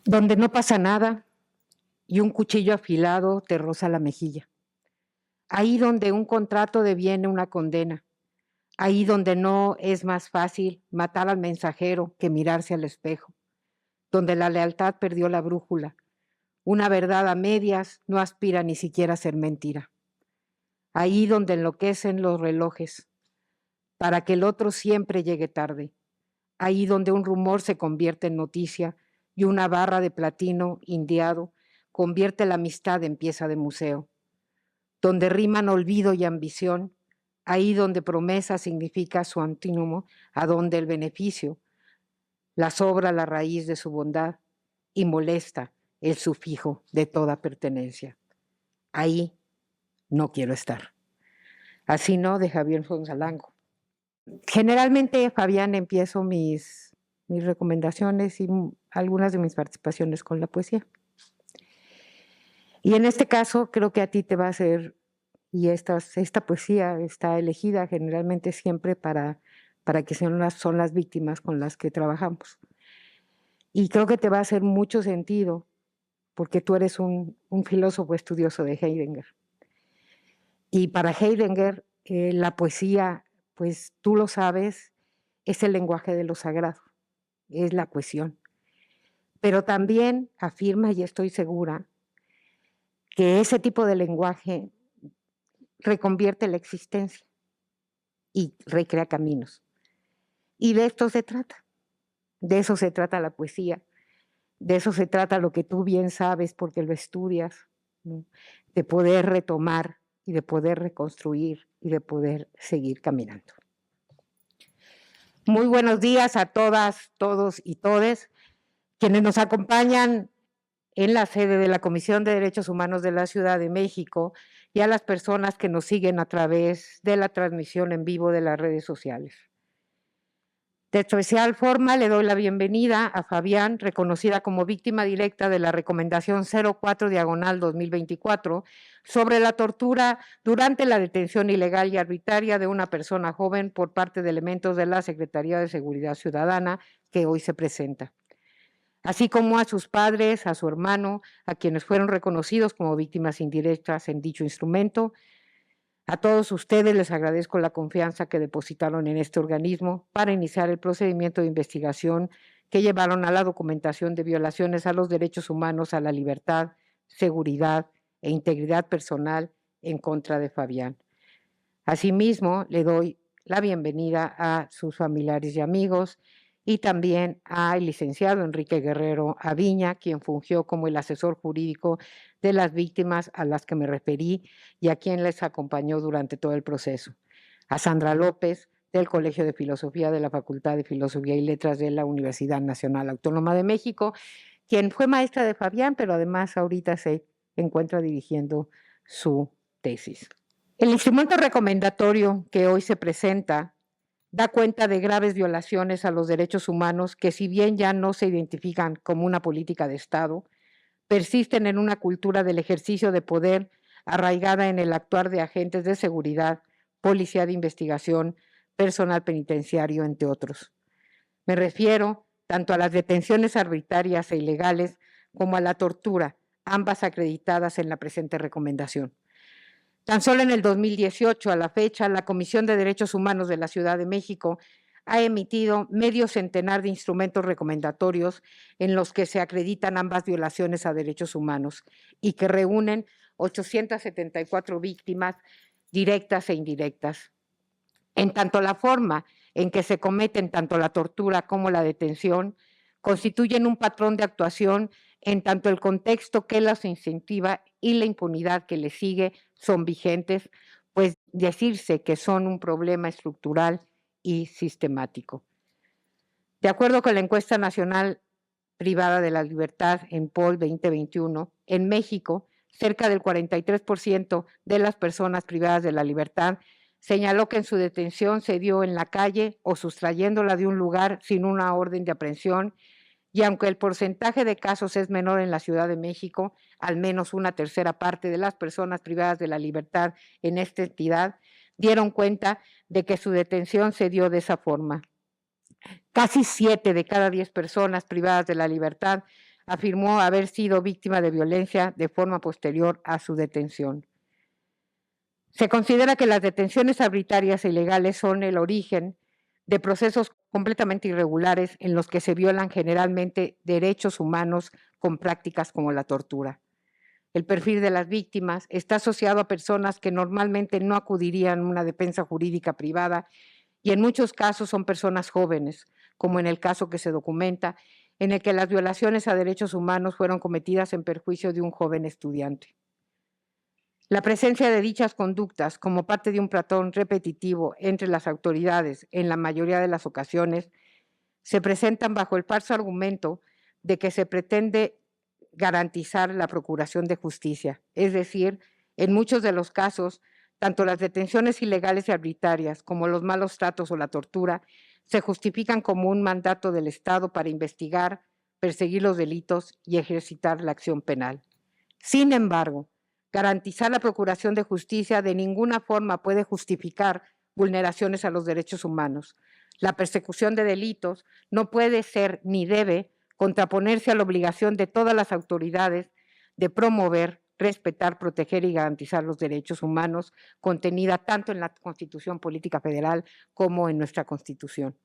donde no pasa nada y un cuchillo afilado te roza la mejilla. Ahí donde un contrato deviene una condena. Ahí donde no es más fácil matar al mensajero que mirarse al espejo. Donde la lealtad perdió la brújula. Una verdad a medias no aspira ni siquiera a ser mentira. Ahí donde enloquecen los relojes para que el otro siempre llegue tarde. Ahí donde un rumor se convierte en noticia y una barra de platino indiado convierte la amistad en pieza de museo. Donde riman olvido y ambición, ahí donde promesa significa su antínomo, a donde el beneficio la sobra la raíz de su bondad y molesta el sufijo de toda pertenencia. Ahí no quiero estar. Así no, de Javier Fonsalango. Generalmente, Fabián, empiezo mis recomendaciones y algunas de mis participaciones con la poesía. Y en este caso creo que a ti te va a hacer, y esta poesía está elegida generalmente siempre para que son las víctimas con las que trabajamos. Y creo que te va a hacer mucho sentido porque tú eres un filósofo estudioso de Heidegger. Y para Heidegger, la poesía, pues tú lo sabes, es el lenguaje de lo sagrado, es la cohesión. Pero también afirma, y estoy segura, que ese tipo de lenguaje reconvierte la existencia y recrea caminos. Y de esto se trata. De eso se trata la poesía. De eso se trata lo que tú bien sabes porque lo estudias, ¿no? De poder retomar y de poder reconstruir y de poder seguir caminando. Muy buenos días a todas, todos y todes quienes nos acompañan en la sede de la Comisión de Derechos Humanos de la Ciudad de México y a las personas que nos siguen a través de la transmisión en vivo de las redes sociales. De especial forma le doy la bienvenida a Fabián, reconocida como víctima directa de la Recomendación 04/2024 sobre la tortura durante la detención ilegal y arbitraria de una persona joven por parte de elementos de la Secretaría de Seguridad Ciudadana que hoy se presenta, así como a sus padres, a su hermano, a quienes fueron reconocidos como víctimas indirectas en dicho instrumento. A todos ustedes les agradezco la confianza que depositaron en este organismo para iniciar el procedimiento de investigación que llevaron a la documentación de violaciones a los derechos humanos, a la libertad, seguridad e integridad personal en contra de Fabián. Asimismo, le doy la bienvenida a sus familiares y amigos y también al licenciado Enrique Guerrero Aviña, quien fungió como el asesor jurídico de las víctimas a las que me referí y a quien les acompañó durante todo el proceso. A Sandra López, del Colegio de Filosofía de la Facultad de Filosofía y Letras de la Universidad Nacional Autónoma de México, quien fue maestra de Fabián, pero además ahorita se encuentra dirigiendo su tesis. El instrumento recomendatorio que hoy se presenta da cuenta de graves violaciones a los derechos humanos que, si bien ya no se identifican como una política de Estado, persisten en una cultura del ejercicio de poder arraigada en el actuar de agentes de seguridad, policía de investigación, personal penitenciario, entre otros. Me refiero tanto a las detenciones arbitrarias e ilegales como a la tortura, ambas acreditadas en la presente recomendación. Tan solo en el 2018, a la fecha, la Comisión de Derechos Humanos de la Ciudad de México ha emitido medio centenar de instrumentos recomendatorios en los que se acreditan ambas violaciones a derechos humanos y que reúnen 874 víctimas directas e indirectas. En tanto, la forma en que se cometen tanto la tortura como la detención constituyen un patrón de actuación en tanto el contexto que las incentiva y la impunidad que le sigue son vigentes, pues decirse que son un problema estructural y sistemático. De acuerdo con la encuesta nacional privada de la libertad en POL 2021, en México, cerca del 43% de las personas privadas de la libertad señaló que en su detención se dio en la calle o sustrayéndola de un lugar sin una orden de aprehensión, y aunque el porcentaje de casos es menor en la Ciudad de México, al menos una tercera parte de las personas privadas de la libertad en esta entidad dieron cuenta de que su detención se dio de esa forma. Casi 7 de cada 10 personas privadas de la libertad afirmó haber sido víctima de violencia de forma posterior a su detención. Se considera que las detenciones arbitrarias e ilegales son el origen de procesos completamente irregulares en los que se violan generalmente derechos humanos con prácticas como la tortura. El perfil de las víctimas está asociado a personas que normalmente no acudirían a una defensa jurídica privada y en muchos casos son personas jóvenes, como en el caso que se documenta, en el que las violaciones a derechos humanos fueron cometidas en perjuicio de un joven estudiante. La presencia de dichas conductas como parte de un patrón repetitivo entre las autoridades en la mayoría de las ocasiones se presentan bajo el falso argumento de que se pretende garantizar la procuración de justicia. Es decir, en muchos de los casos, tanto las detenciones ilegales y arbitrarias como los malos tratos o la tortura se justifican como un mandato del Estado para investigar, perseguir los delitos y ejercitar la acción penal. Sin embargo, garantizar la procuración de justicia de ninguna forma puede justificar vulneraciones a los derechos humanos. La persecución de delitos no puede ser ni debe contraponerse a la obligación de todas las autoridades de promover, respetar, proteger y garantizar los derechos humanos contenida tanto en la Constitución Política Federal como en nuestra Constitución.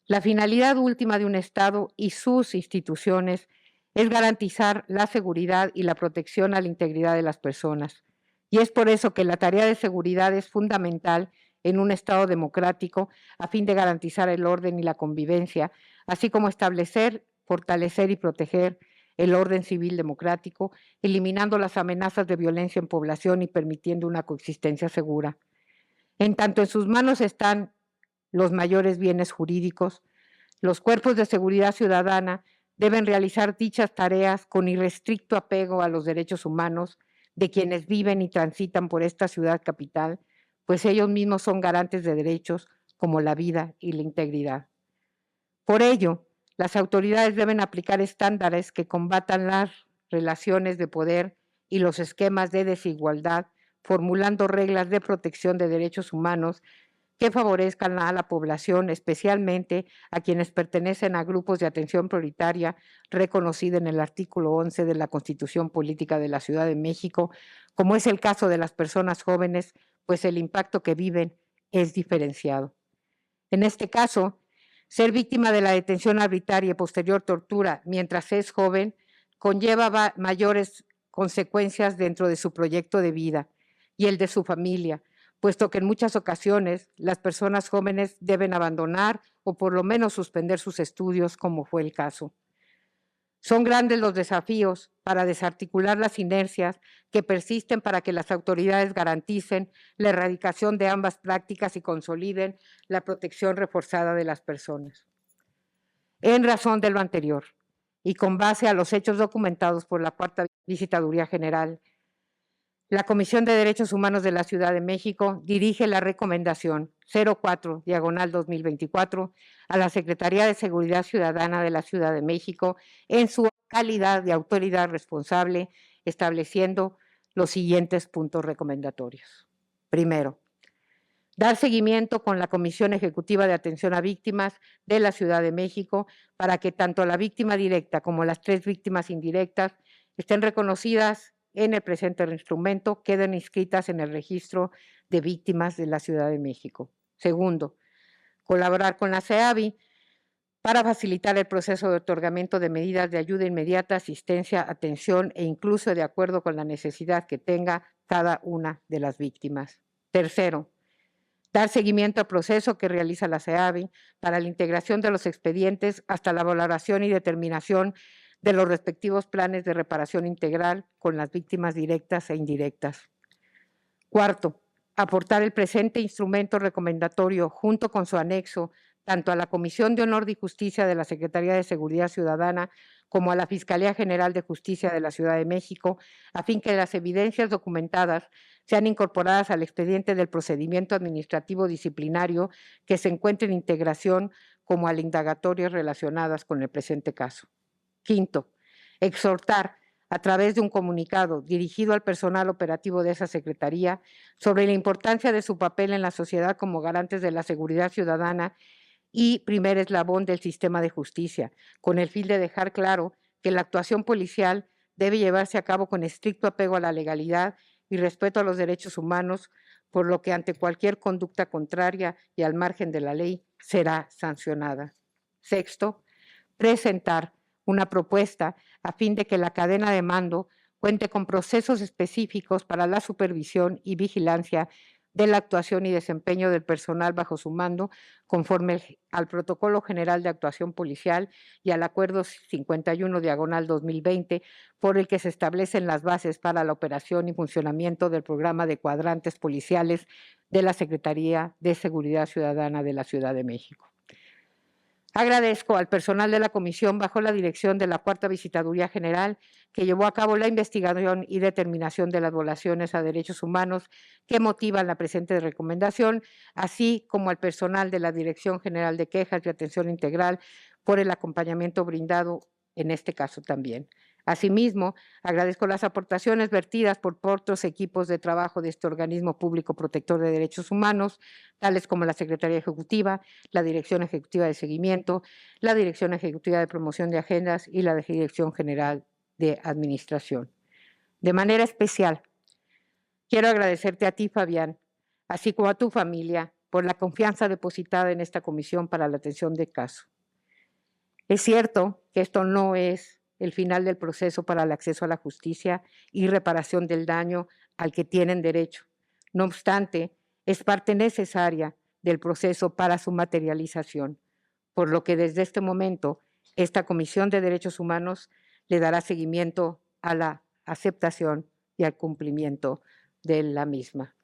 La finalidad última de un Estado y sus instituciones es garantizar la seguridad y la protección a la integridad de las personas. Y es por eso que la tarea de seguridad es fundamental en un Estado democrático a fin de garantizar el orden y la convivencia, así como establecer, fortalecer y proteger el orden civil democrático, eliminando las amenazas de violencia en población y permitiendo una coexistencia segura. En tanto en sus manos están los mayores bienes jurídicos, los cuerpos de seguridad ciudadana deben realizar dichas tareas con irrestricto apego a los derechos humanos de quienes viven y transitan por esta ciudad capital, pues ellos mismos son garantes de derechos como la vida y la integridad. Por ello, las autoridades deben aplicar estándares que combatan las relaciones de poder y los esquemas de desigualdad, formulando reglas de protección de derechos humanos que favorezcan a la población, especialmente a quienes pertenecen a grupos de atención prioritaria reconocida en el artículo 11 de la Constitución Política de la Ciudad de México, como es el caso de las personas jóvenes, pues el impacto que viven es diferenciado. En este caso, ser víctima de la detención arbitraria y posterior tortura mientras es joven conlleva mayores consecuencias dentro de su proyecto de vida y el de su familia, puesto que en muchas ocasiones las personas jóvenes deben abandonar o por lo menos suspender sus estudios, como fue el caso. Son grandes los desafíos para desarticular las inercias que persisten para que las autoridades garanticen la erradicación de ambas prácticas y consoliden la protección reforzada de las personas. En razón de lo anterior, y con base a los hechos documentados por la Cuarta Visitaduría General, la Comisión de Derechos Humanos de la Ciudad de México dirige la recomendación 04/2024 a la Secretaría de Seguridad Ciudadana de la Ciudad de México en su calidad de autoridad responsable, estableciendo los siguientes puntos recomendatorios. Primero, dar seguimiento con la Comisión Ejecutiva de Atención a Víctimas de la Ciudad de México para que tanto la víctima directa como las 3 víctimas indirectas estén reconocidas en el presente instrumento, queden inscritas en el registro de víctimas de la Ciudad de México. Segundo, colaborar con la CEAVI para facilitar el proceso de otorgamiento de medidas de ayuda inmediata, asistencia, atención e incluso de acuerdo con la necesidad que tenga cada una de las víctimas. Tercero, dar seguimiento al proceso que realiza la CEAVI para la integración de los expedientes hasta la valoración y determinación de los respectivos planes de reparación integral con las víctimas directas e indirectas. Cuarto, aportar el presente instrumento recomendatorio junto con su anexo tanto a la Comisión de Honor y Justicia de la Secretaría de Seguridad Ciudadana como a la Fiscalía General de Justicia de la Ciudad de México, a fin que las evidencias documentadas sean incorporadas al expediente del procedimiento administrativo disciplinario que se encuentre en integración como al indagatorias relacionadas con el presente caso. Quinto, exhortar a través de un comunicado dirigido al personal operativo de esa Secretaría sobre la importancia de su papel en la sociedad como garantes de la seguridad ciudadana y primer eslabón del sistema de justicia, con el fin de dejar claro que la actuación policial debe llevarse a cabo con estricto apego a la legalidad y respeto a los derechos humanos, por lo que ante cualquier conducta contraria y al margen de la ley será sancionada. Sexto, presentar una propuesta a fin de que la cadena de mando cuente con procesos específicos para la supervisión y vigilancia de la actuación y desempeño del personal bajo su mando, conforme al Protocolo General de Actuación Policial y al Acuerdo 51/2020, por el que se establecen las bases para la operación y funcionamiento del programa de cuadrantes policiales de la Secretaría de Seguridad Ciudadana de la Ciudad de México. Agradezco al personal de la comisión bajo la dirección de la Cuarta Visitaduría General que llevó a cabo la investigación y determinación de las violaciones a derechos humanos que motivan la presente recomendación, así como al personal de la Dirección General de Quejas y Atención Integral por el acompañamiento brindado en este caso también. Asimismo, agradezco las aportaciones vertidas por otros equipos de trabajo de este organismo público protector de derechos humanos, tales como la Secretaría Ejecutiva, la Dirección Ejecutiva de Seguimiento, la Dirección Ejecutiva de Promoción de Agendas y la Dirección General de Administración. De manera especial, quiero agradecerte a ti, Fabián, así como a tu familia, por la confianza depositada en esta comisión para la atención del caso. Es cierto que esto no es el final del proceso para el acceso a la justicia y reparación del daño al que tienen derecho. No obstante, es parte necesaria del proceso para su materialización, por lo que desde este momento esta Comisión de Derechos Humanos le dará seguimiento a la aceptación y al cumplimiento de la misma.